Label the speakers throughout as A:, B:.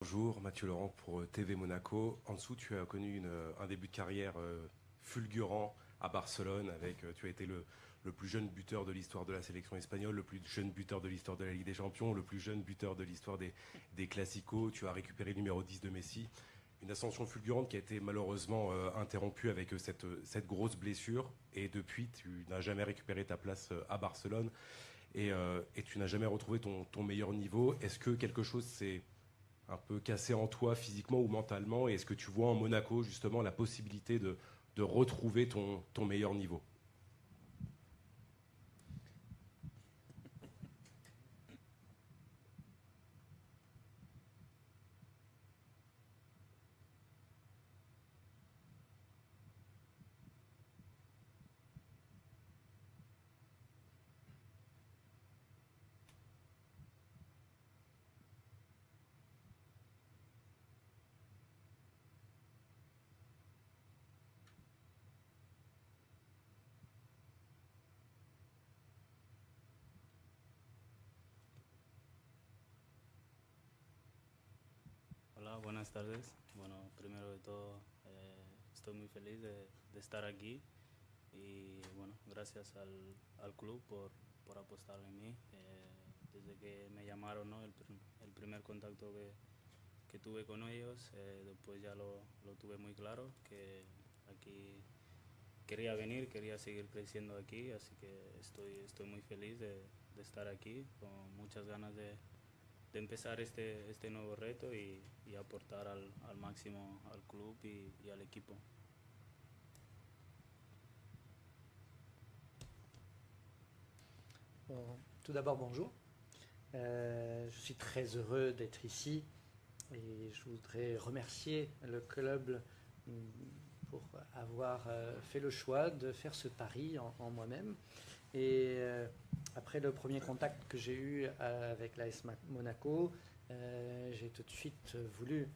A: Bonjour, Mathieu Laurent pour TV Monaco. En dessous, tu as connu un début de carrière fulgurant à Barcelone. Tu as été le plus jeune buteur de l'histoire de la sélection espagnole, le plus jeune buteur de l'histoire de la Ligue des Champions, le plus jeune buteur de l'histoire des Classicos. Tu as récupéré le numéro 10 de Messi. Une ascension fulgurante qui a été malheureusement interrompue avec cette grosse blessure. Et depuis, tu n'as jamais récupéré ta place à Barcelone. Et tu n'as jamais retrouvé ton meilleur niveau. Est-ce que quelque chose s'est un peu cassé en toi physiquement ou mentalement? Et est-ce que tu vois en Monaco justement la possibilité de retrouver ton meilleur niveau?
B: Hola, buenas tardes. Bueno, primero de todo, estoy muy feliz de estar aquí y bueno, gracias al club por apostar en mí. Desde que me llamaron, ¿no? El primer contacto que tuve con ellos, después ya lo tuve muy claro, que aquí quería venir, quería seguir creciendo aquí, así que estoy muy feliz de estar aquí, con muchas ganas de empezar este nuevo reto y aportar al máximo al club y al equipo.
C: Bon, tout d'abord, bonjour. Je suis très heureux d'être ici et je voudrais remercier le club pour avoir fait le choix de faire ce pari en moi-même. Et après le premier contact que j'ai eu avec l'AS Monaco, j'ai tout de suite voulu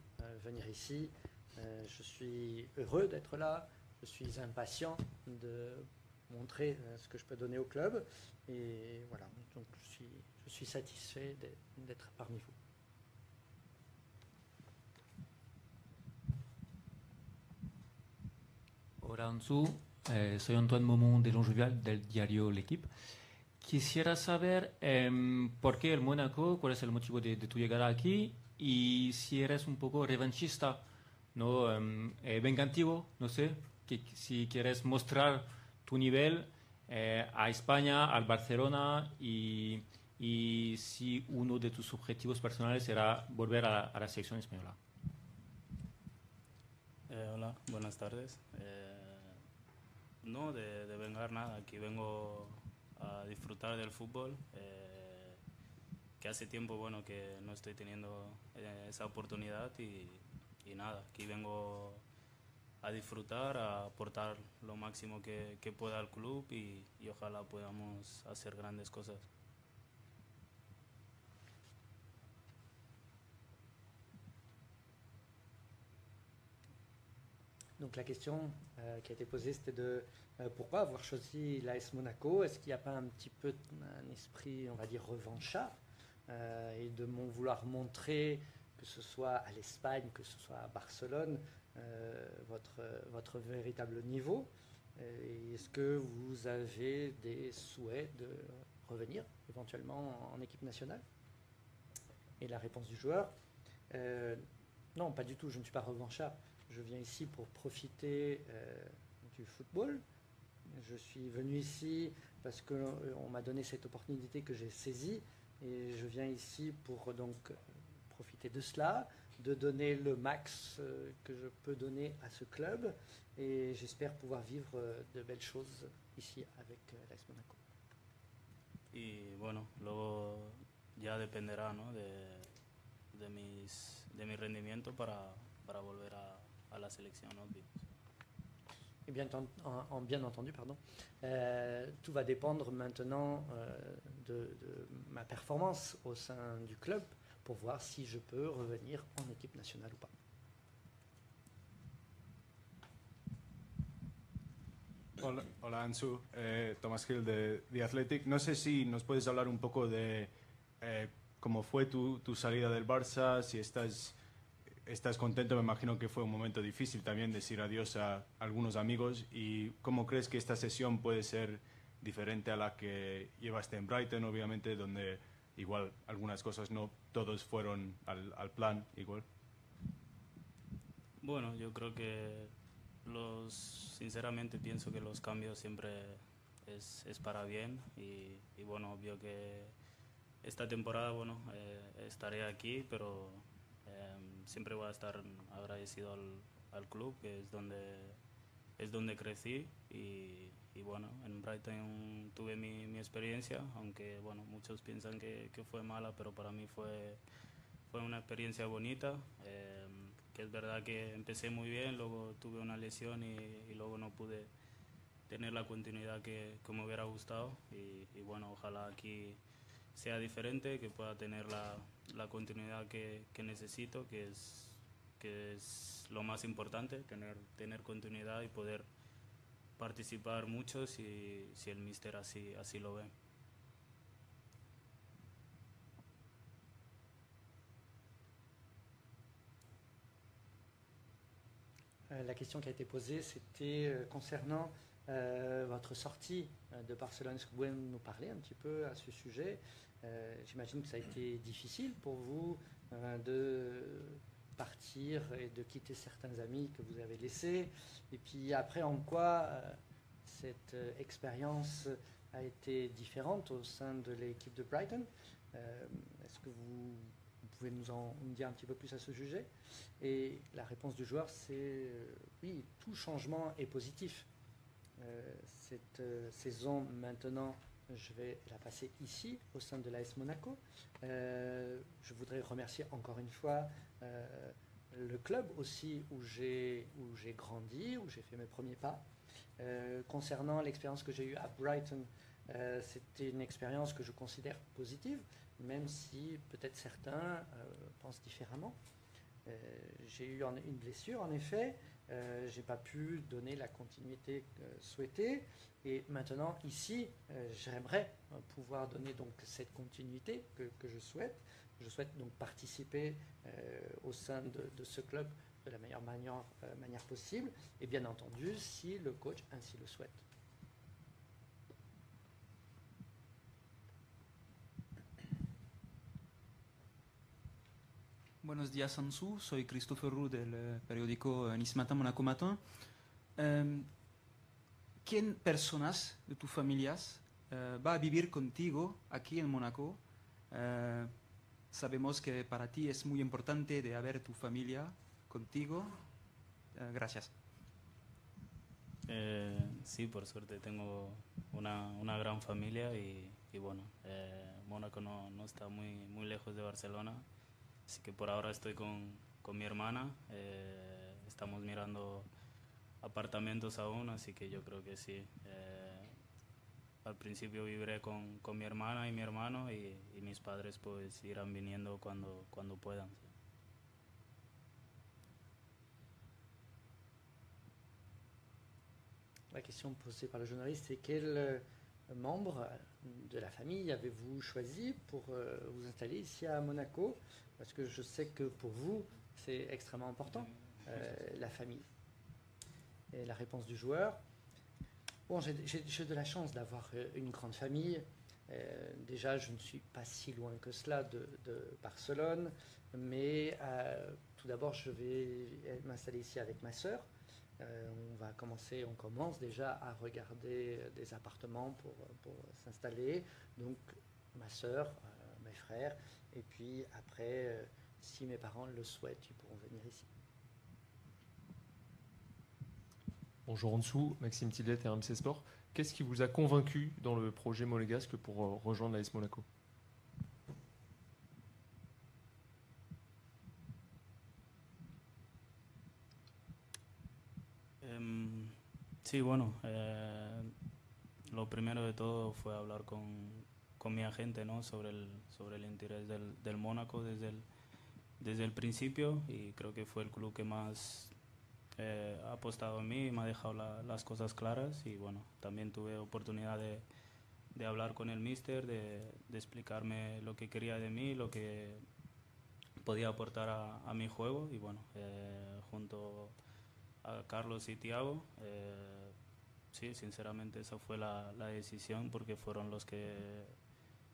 C: venir ici. Je suis heureux d'être là, je suis impatient de montrer ce que je peux donner au club. Et voilà, donc je suis satisfait d'être parmi vous.
D: Hola Ansu, soy Antoine Momón de Longevial del diario L'Equipe. Quisiera saber por qué el Mónaco, cuál es el motivo de tu llegada aquí y si eres un poco revanchista, ¿no? Vengativo, no sé, si quieres mostrar tu nivel a España, al Barcelona y si uno de tus objetivos personales será volver a la selección española.
B: Hola, buenas tardes. No, de vengar nada, aquí vengo a disfrutar del fútbol, que hace tiempo bueno que no estoy teniendo esa oportunidad y nada, aquí vengo a disfrutar, a aportar lo máximo que pueda al club y ojalá podamos hacer grandes cosas.
C: Donc la question qui a été posée, c'était de pourquoi avoir choisi l'AS Monaco. Est-ce qu'il n'y a pas un petit peu un esprit, on va dire, revanchard et de vouloir montrer, que ce soit à l'Espagne, que ce soit à Barcelone, votre véritable niveau. Est-ce que vous avez des souhaits de revenir éventuellement en équipe nationale? Et la réponse du joueur, non, pas du tout, je ne suis pas revanchard. Je viens ici pour profiter du football. Je suis venu ici parce qu'on m'a donné cette opportunité que j'ai saisie et je viens ici pour donc profiter de cela, de donner le max que je peux donner à ce club et j'espère pouvoir vivre de belles choses ici avec l'AS Monaco.
B: Y bueno, luego ya dependerá, ¿no? de mi rendimiento para volver a la selección, ¿no?
C: Et bien entendu, pardon, tout va dépendre maintenant de ma performance au sein du club pour voir si je peux revenir en équipe nationale ou pas.
E: Hola Ansu, Tomás Gil de The Athletic. No sé si nos puedes hablar un poco de cómo fue tu salida del Barça, si estás estás contento, me imagino que fue un momento difícil también decir adiós a algunos amigos. ¿Y cómo crees que esta sesión puede ser diferente a la que llevaste en Brighton, obviamente, donde igual algunas cosas no todos fueron al plan igual?
B: Bueno, yo creo que sinceramente pienso que los cambios siempre es para bien y bueno, obvio que esta temporada, bueno, estaré aquí, pero siempre voy a estar agradecido al club, que es donde crecí y bueno, en Brighton tuve mi experiencia, aunque bueno, muchos piensan que fue mala, pero para mí fue una experiencia bonita, que es verdad que empecé muy bien, luego tuve una lesión y luego no pude tener la continuidad que me hubiera gustado y bueno, ojalá aquí sea diferente, que pueda tener la continuidad que necesito, que es lo más importante, tener continuidad y poder participar mucho si el míster así lo ve.
C: La question qui a été posée, c'était concernant votre sortie de Barcelone. Est-ce que vous pouvez nous parler un petit peu à ce sujet? J'imagine que ça a été difficile pour vous de partir et de quitter certains amis que vous avez laissés. Et puis après, en quoi cette expérience a été différente au sein de l'équipe de Brighton? Est-ce que vous pouvez nous dire un petit peu plus à ce sujet? Et la réponse du joueur, c'est oui, tout changement est positif. Cette saison, maintenant, je vais la passer ici, au sein de l'AS Monaco. Je voudrais remercier encore une fois le club aussi où j'ai grandi, où j'ai fait mes premiers pas. Concernant l'expérience que j'ai eue à Brighton, c'était une expérience que je considère positive, même si peut-être certains pensent différemment. J'ai eu une blessure, en effet. J'ai pas pu donner la continuité souhaitée. Et maintenant, ici, j'aimerais pouvoir donner donc cette continuité que je souhaite. Je souhaite donc participer au sein de ce club de la meilleure manière possible. Et bien entendu, si le coach ainsi le souhaite.
F: Buenos días, Ansu. Soy Christopher Roux del periódico Nice Matin, Monaco Matin. ¿Quién personas de tus familias va a vivir contigo aquí en Mónaco? Sabemos que para ti es muy importante de haber tu familia contigo. Gracias.
B: Sí, por suerte tengo una gran familia y bueno, Mónaco no está muy lejos de Barcelona. Así que por ahora estoy con mi hermana, estamos mirando apartamentos aún, así que yo creo que sí. Al principio viviré con mi hermana y mi hermano y mis padres pues irán viniendo cuando puedan. Sí.
C: La question posée par le journaliste, c'est quel membre de la famille avez-vous choisi pour vous installer ici à Monaco? Parce que je sais que pour vous, c'est extrêmement important, la famille. Et la réponse du joueur, bon, j'ai de la chance d'avoir une grande famille. Déjà, je ne suis pas si loin que cela de Barcelone, mais tout d'abord, je vais m'installer ici avec ma sœur. On commence déjà à regarder des appartements pour s'installer. Donc, ma sœur, mes frères, et puis après, si mes parents le souhaitent, ils pourront venir ici.
G: Bonjour en dessous, Maxime Tillet, RMC Sport. Qu'est-ce qui vous a convaincu dans le projet monégasque pour rejoindre l'AS Monaco?
B: Sí, bueno, lo primero de todo fue hablar con mi agente, ¿no? sobre el interés del Mónaco desde el principio, y creo que fue el club que más ha apostado en mí y me ha dejado las cosas claras. Y bueno, también tuve oportunidad de hablar con el míster, de explicarme lo que quería de mí, lo que podía aportar a mi juego y bueno, junto a Carlos y Thiago, sí, sinceramente esa fue la decisión porque fueron los que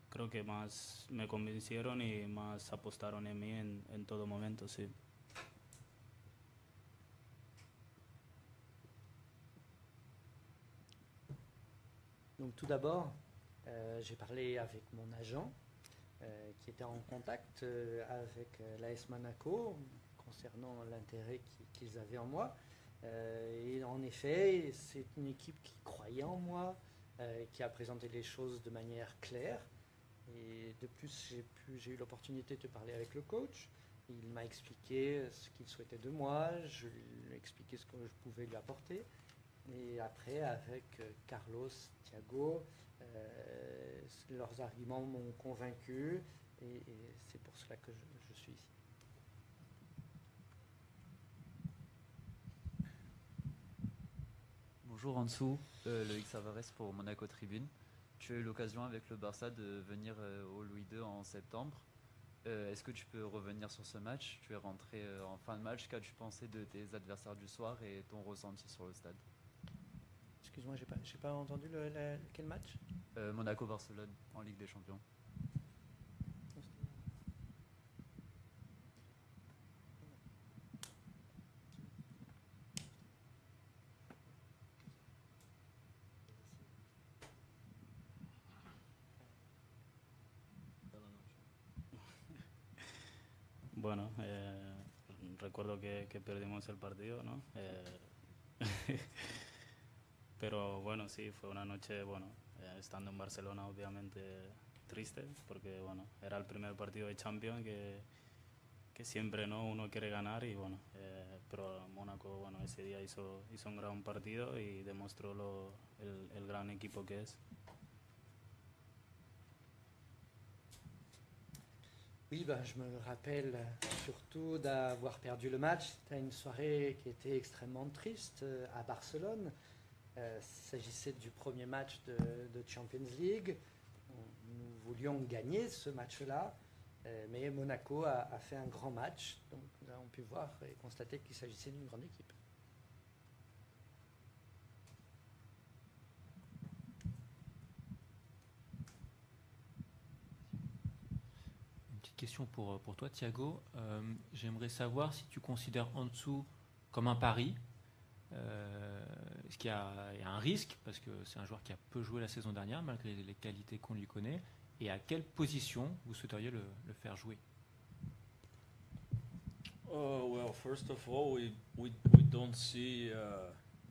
B: creo que más me convencieron y más apostaron en mí en todo momento, sí.
C: Donc tout d'abord, j'ai parlé avec mon agent qui était en contact avec l'AS Monaco concernant l'intérêt qu'ils avaient en moi. Et en effet, c'est une équipe qui croyait en moi, qui a présenté les choses de manière claire. Et de plus, j'ai eu l'opportunité de parler avec le coach. Il m'a expliqué ce qu'il souhaitait de moi, je lui ai expliqué ce que je pouvais lui apporter. Et après, avec Carlos, Thiago, leurs arguments m'ont convaincu et c'est pour cela que je suis ici.
H: Bonjour en dessous, Loïc Savares pour Monaco Tribune. Tu as eu l'occasion avec le Barça de venir au Louis II en septembre. Est-ce que tu peux revenir sur ce match? Tu es rentré en fin de match. Qu'as-tu pensé de tes adversaires du soir et ton ressenti sur le stade?
C: Excuse-moi, j'ai pas entendu quel match?
H: Monaco-Barcelone en Ligue des Champions.
B: Bueno, recuerdo que perdimos el partido, ¿no? Pero bueno, sí, fue una noche, bueno, estando en Barcelona obviamente triste, porque bueno, era el primer partido de Champions que siempre, ¿no?, uno quiere ganar y bueno, pero Mónaco, bueno, ese día hizo un gran partido y demostró el gran equipo que es.
C: Oui, ben, je me rappelle surtout d'avoir perdu le match. C'était une soirée qui était extrêmement triste à Barcelone. Il s'agissait du premier match de Champions League. Nous voulions gagner ce match-là, mais Monaco a fait un grand match. Donc nous avons pu voir et constater qu'il s'agissait d'une grande équipe.
D: Question pour toi, Thiago. J'aimerais savoir si tu considères Ansu comme un pari. Est-ce qu'il y a un risque, parce que c'est un joueur qui a peu joué la saison dernière, malgré les qualités qu'on lui connaît, et à quelle position vous souhaiteriez le faire jouer?
I: Well, first of all, we don't see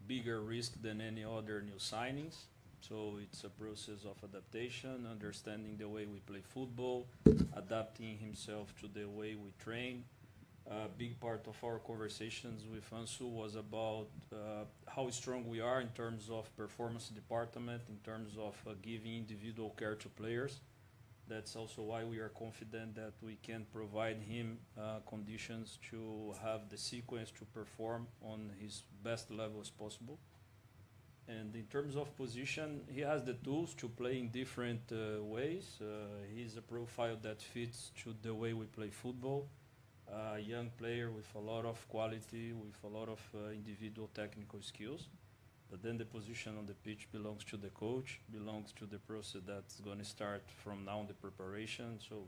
I: bigger risk than any other new signings. So it's a process of adaptation, understanding the way we play football, adapting himself to the way we train. A big part of our conversations with Ansu was about how strong we are in terms of performance department, in terms of giving individual care to players. That's also why we are confident that we can provide him conditions to have the sequence to perform on his best level as possible. And in terms of position, he has the tools to play in different ways. He's a profile that fits to the way we play football. A young player with a lot of quality, with a lot of individual technical skills. But then the position on the pitch belongs to the coach, belongs to the process that's going to start from now, the preparation. So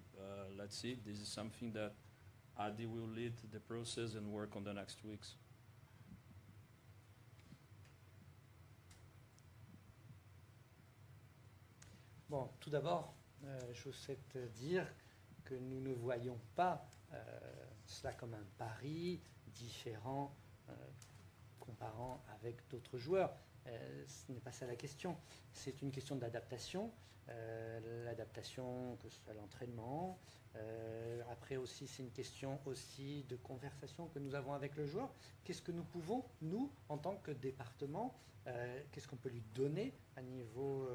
I: let's see. This is something that Adi will lead the process and work on the next weeks.
C: Bon, tout d'abord, je souhaite dire que nous ne voyons pas cela comme un pari différent comparant avec d'autres joueurs. Ce n'est pas ça la question. C'est une question d'adaptation. L'adaptation, que ce soit l'entraînement. Après aussi, c'est une question aussi de conversation que nous avons avec le joueur. Qu'est-ce que nous pouvons, nous, en tant que département, qu'est-ce qu'on peut lui donner à niveau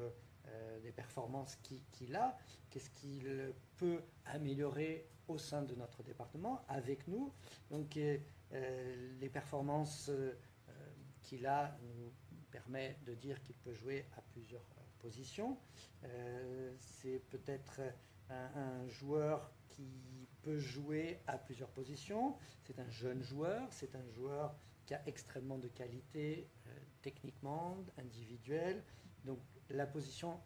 C: des performances qu'il a, qu'est-ce qu'il peut améliorer au sein de notre département avec nous. Donc les performances qu'il a nous permet de dire qu'il peut jouer à plusieurs positions. C'est peut-être un joueur qui peut jouer à plusieurs positions. C'est un jeune joueur, c'est un joueur qui a extrêmement de qualité techniquement, individuelle. Donc la position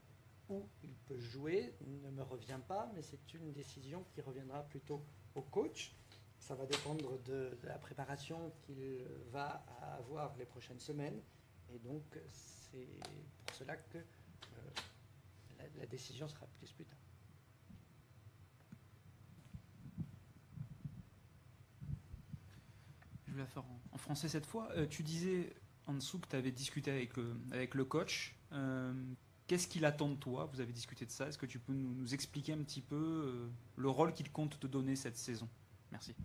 C: où il peut jouer ne me revient pas, mais c'est une décision qui reviendra plutôt au coach. Ça va dépendre de la préparation qu'il va avoir les prochaines semaines. Et donc, c'est pour cela que la décision sera prise plus tard.
F: Je vais la faire en français cette fois. Tu disais en dessous que tu avais discuté avec le coach. Qu'est-ce qu'il attend de toi? Vous avez discuté de ça. Est-ce que tu peux nous expliquer un petit peu le rôle qu'il compte te donner cette saison? Merci.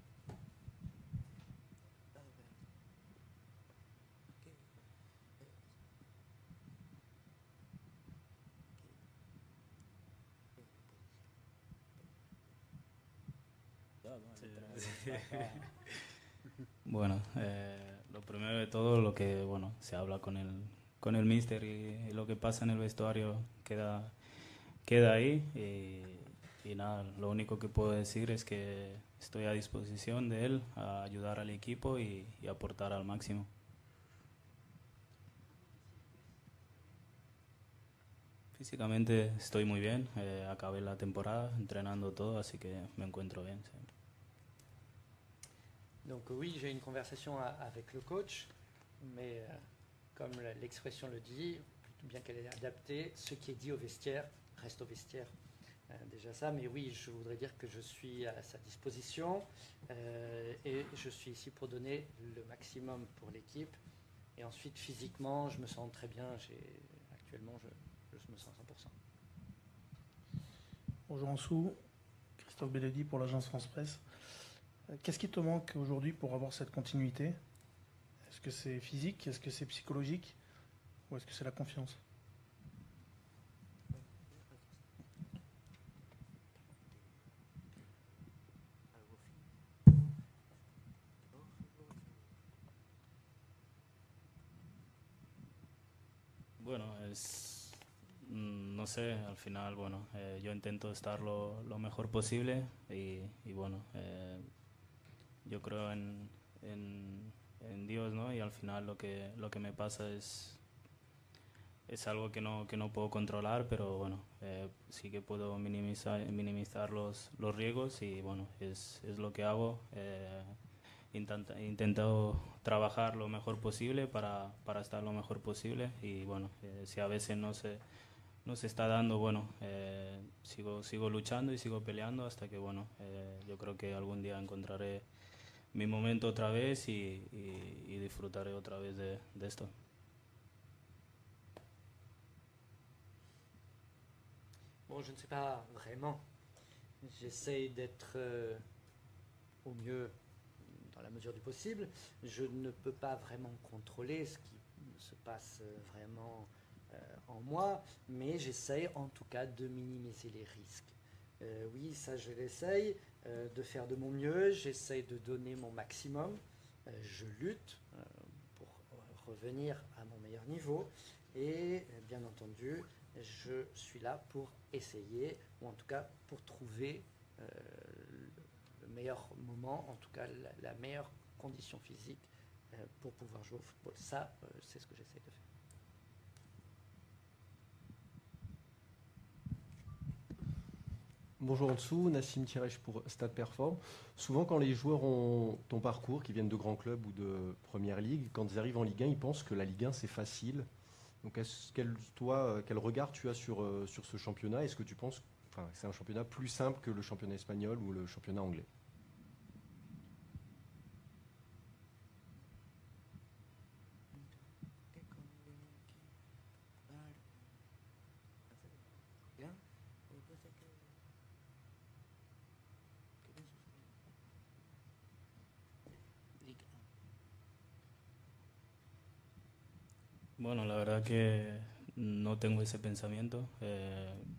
B: Bueno, lo primero de todo, lo que bueno, se habla con el míster y lo que pasa en el vestuario queda ahí y nada, lo único que puedo decir es que estoy a disposición de él a ayudar al equipo y aportar al máximo. Físicamente estoy muy bien, acabé la temporada entrenando todo, así que me encuentro bien. Sí.
C: Donc oui, j'ai une conversation avec le coach, mais comme l'expression le dit, bien qu'elle est adaptée, ce qui est dit au vestiaire reste au vestiaire. Déjà ça, mais oui, je voudrais dire que je suis à sa disposition et je suis ici pour donner le maximum pour l'équipe. Et ensuite, physiquement, je me sens très bien. Actuellement, je me sens 100%.
J: Bonjour Ansou, Christophe Belledi pour l'agence France Presse. Qu'est-ce qui te manque aujourd'hui pour avoir cette continuité? Est-ce que c'est physique? Est-ce que c'est psychologique? Ou est-ce que c'est la confiance?
B: Bueno, no sé, al final, bueno, yo intento estar lo mejor posible y bueno, yo creo en Dios, ¿no? Y al final lo que me pasa es algo que no puedo controlar, pero bueno, sí que puedo minimizar los riesgos y bueno, es lo que hago. Intento trabajar lo mejor posible para estar lo mejor posible y bueno, si a veces no se está dando, bueno, sigo luchando y sigo peleando hasta que bueno, yo creo que algún día encontraré mi momento otra vez y disfrutaré otra vez de esto.
C: Bon, je ne sais pas vraiment. J'essaye d'être au mieux dans la mesure du possible. Je ne peux pas vraiment contrôler ce qui se passe vraiment en moi, mais j'essaye en tout cas de minimiser les risques. Oui, ça je l'essaye, de faire de mon mieux, j'essaye de donner mon maximum, je lutte pour revenir à mon meilleur niveau et bien entendu, je suis là pour essayer, ou en tout cas pour trouver le meilleur moment, en tout cas la meilleure condition physique pour pouvoir jouer au football. Ça, c'est ce que j'essaie de faire.
K: Bonjour en dessous, Nassim Tirech pour Stade Perform. Souvent quand les joueurs ont ton parcours, qui viennent de grands clubs ou de Première Ligue, quand ils arrivent en Ligue 1, ils pensent que la Ligue 1 c'est facile. Donc quel regard tu as sur ce championnat? Est-ce que tu penses que c'est un championnat plus simple que le championnat espagnol ou le championnat anglais?
B: Bueno, la verdad que no tengo ese pensamiento.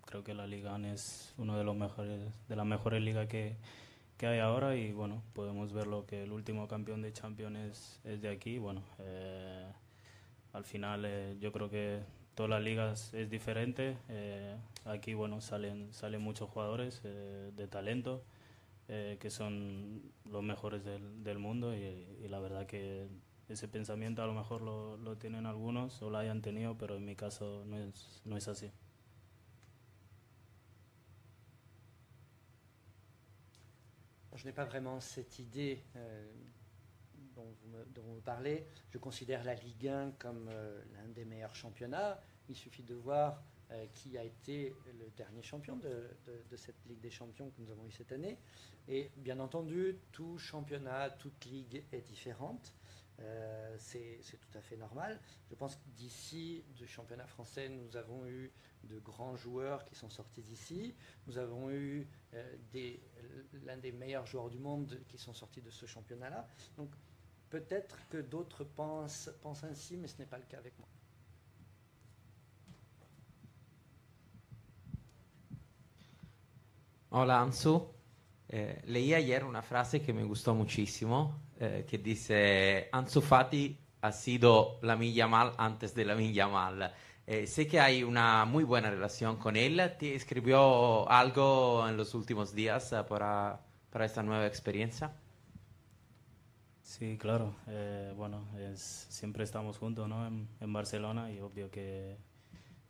B: Creo que la Liga es uno de los mejores, de las mejores ligas que hay ahora y bueno, podemos ver lo que el último campeón de Champions es de aquí. Bueno, al final yo creo que todas las ligas es diferente. Aquí bueno salen muchos jugadores de talento. que son los mejores del mundo y la verdad que ese pensamiento a lo mejor lo tienen algunos o lo hayan tenido, pero en mi caso no es así.
C: Je n'ai pas vraiment cette idée dont vous parlez. Je considère la Ligue 1 comme l'un des meilleurs championnats. Il suffit de voir qui a été le dernier champion de cette Ligue des Champions que nous avons eu cette année. Et bien entendu, tout championnat, toute ligue est différente. C'est tout à fait normal. Je pense que d'ici, du championnat français, nous avons eu de grands joueurs qui sont sortis d'ici. Nous avons eu l'un des meilleurs joueurs du monde qui sont sortis de ce championnat-là. Donc peut-être que d'autres pensent ainsi, mais ce n'est pas le cas avec moi.
L: Hola Ansu, leí ayer una frase que me gustó muchísimo, que dice Ansu Fati ha sido Lamine Yamal antes de Lamine Yamal. Sé que hay una muy buena relación con él. ¿Te escribió algo en los últimos días para esta nueva experiencia?
B: Sí, claro. Bueno, siempre estamos juntos, ¿no? En Barcelona y obvio que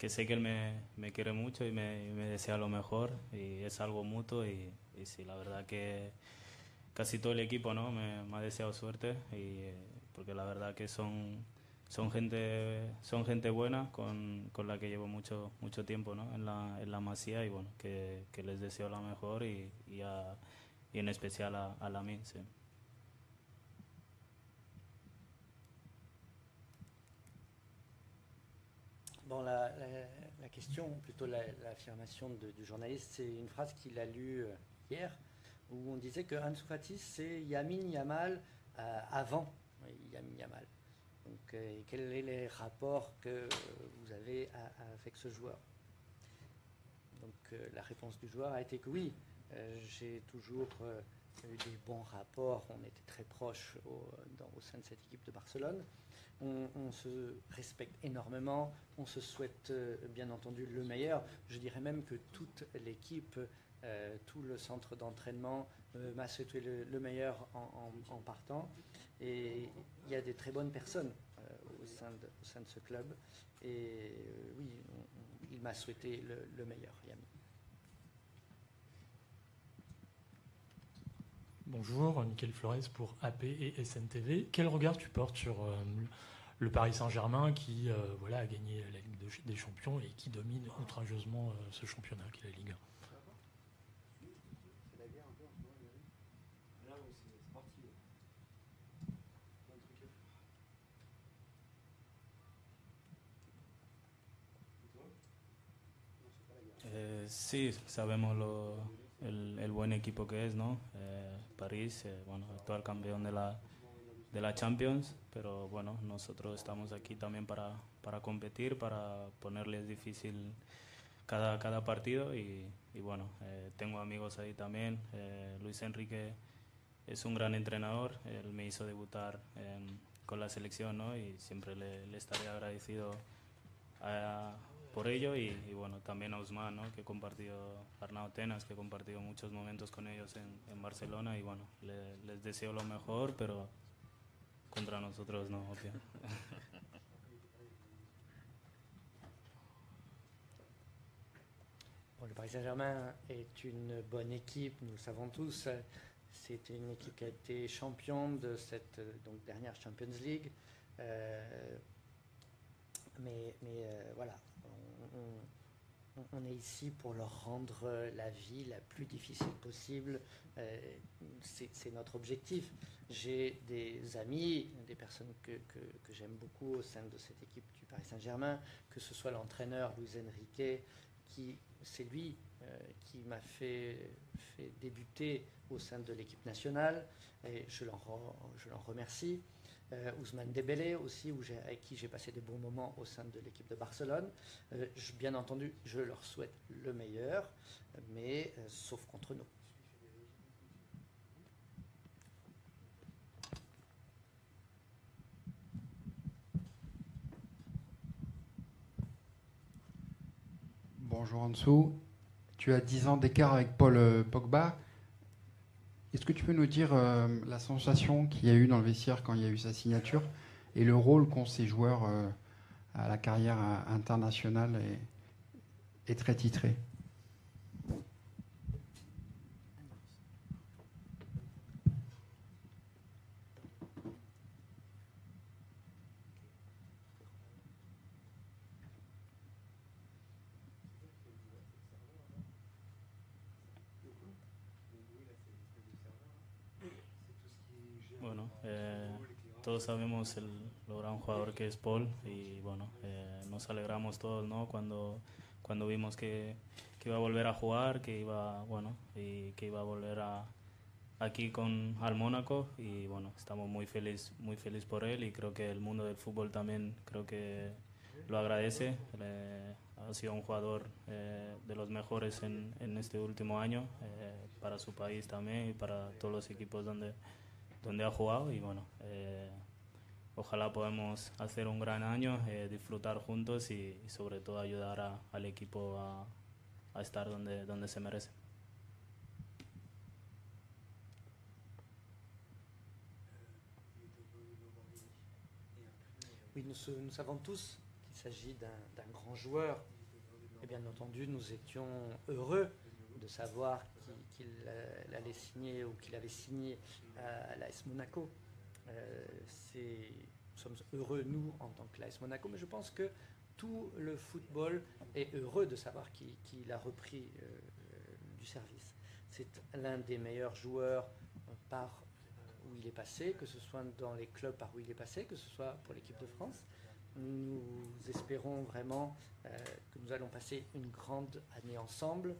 B: sé que él me quiere mucho y me desea lo mejor y es algo mutuo y sí, la verdad que casi todo el equipo, ¿no? me ha deseado suerte porque la verdad que son gente buena con la que llevo mucho tiempo, ¿no? en la Masía y bueno, que les deseo lo mejor y en especial a Lamine, sí.
C: Bon, la question, ou plutôt l'affirmation du journaliste, c'est une phrase qu'il a lue hier, où on disait que Ansu Fati, c'est Lamine Yamal avant Lamine Yamal. Donc, quels sont les rapports que vous avez avec ce joueur? Donc, la réponse du joueur a été que oui, j'ai toujours eu des bons rapports, on était très proches au sein de cette équipe de Barcelone. On se respecte énormément, on se souhaite bien entendu le meilleur. Je dirais même que toute l'équipe, tout le centre d'entraînement m'a souhaité le meilleur en partant. Et il y a des très bonnes personnes au sein de ce club. Et oui, il m'a souhaité le meilleur, Yami.
M: Bonjour, Mickaël Flores pour AP et SNTV. Quel regard tu portes sur le Paris Saint-Germain qui a gagné la Ligue des Champions et qui domine outrageusement ce championnat qui est la Ligue
B: 1? Sí, sabemos el buen equipo que es, ¿no? París, bueno, actual campeón de la Champions, pero bueno, nosotros estamos aquí también para competir, para ponerles difícil cada partido y bueno, tengo amigos ahí también. Luis Enrique es un gran entrenador, él me hizo debutar con la selección, ¿no? Y siempre le estaré agradecido por ello y bueno, también a Ousmane, ¿no? Que he compartido, Arnau Tenas, que he compartido muchos momentos con ellos en Barcelona y bueno, les deseo lo mejor, pero contra nosotros no, obvio.
C: Bon, le Paris Saint-Germain est une bonne équipe, nous le savons tous. C'est une équipe qui a été champion de cette dernière Champions League. Mais voilà, on est ici pour leur rendre la vie la plus difficile possible. C'est notre objectif. J'ai des amis, des personnes que j'aime beaucoup au sein de cette équipe du Paris Saint-Germain, que ce soit l'entraîneur Luis Enrique, c'est lui qui m'a fait débuter au sein de l'équipe nationale, et je l'en remercie. Ousmane Dembélé aussi, avec qui j'ai passé de bons moments au sein de l'équipe de Barcelone. Bien entendu, je leur souhaite le meilleur, mais sauf contre nous.
N: Bonjour Ansu, tu as 10 ans d'écart avec Paul Pogba. Est-ce que tu peux nous dire la sensation qu'il y a eu dans le vestiaire quand il y a eu sa signature et le rôle qu'ont ces joueurs à la carrière internationale et très titrée?
B: Bueno, todos sabemos lo gran jugador que es Paul y bueno, nos alegramos todos, ¿no? Cuando vimos que iba a volver a jugar, que iba, bueno, y que iba a volver aquí al Mónaco y bueno, estamos muy feliz por él y creo que el mundo del fútbol también creo que lo agradece. Ha sido un jugador de los mejores en este último año para su país también y para todos los equipos donde ha jugado y bueno, ojalá podamos hacer un gran año, disfrutar juntos y sobre todo ayudar al equipo a estar donde se merece.
C: Oui, nous savons tous qu'il s'agit d'un grand joueur et bien entendu nous étions heureux de savoir qu'il allait signer ou qu'il avait signé à l'AS Monaco. Nous sommes heureux, nous, en tant que l'AS Monaco, mais je pense que tout le football est heureux de savoir qu'il a repris du service. C'est l'un des meilleurs joueurs par où il est passé, que ce soit dans les clubs par où il est passé, que ce soit pour l'équipe de France. Nous espérons vraiment que nous allons passer une grande année ensemble,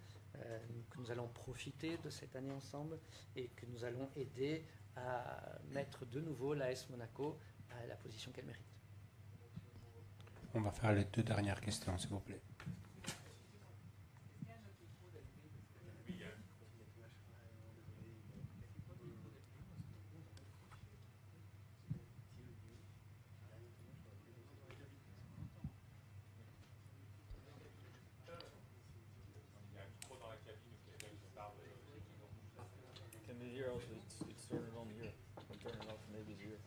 C: que nous allons profiter de cette année ensemble et que nous allons aider à mettre de nouveau l'AS Monaco à la position qu'elle mérite.
O: On va faire les 2 dernières questions, s'il vous plaît.
I: Can be here also, it's turned on here. Can turn it off, maybe it's here.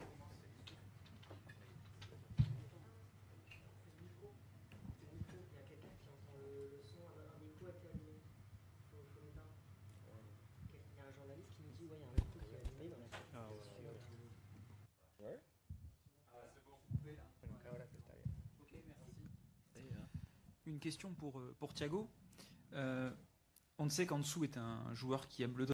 F: Une question pour Thiago. On sait qu'Ansu est un joueur qui aime le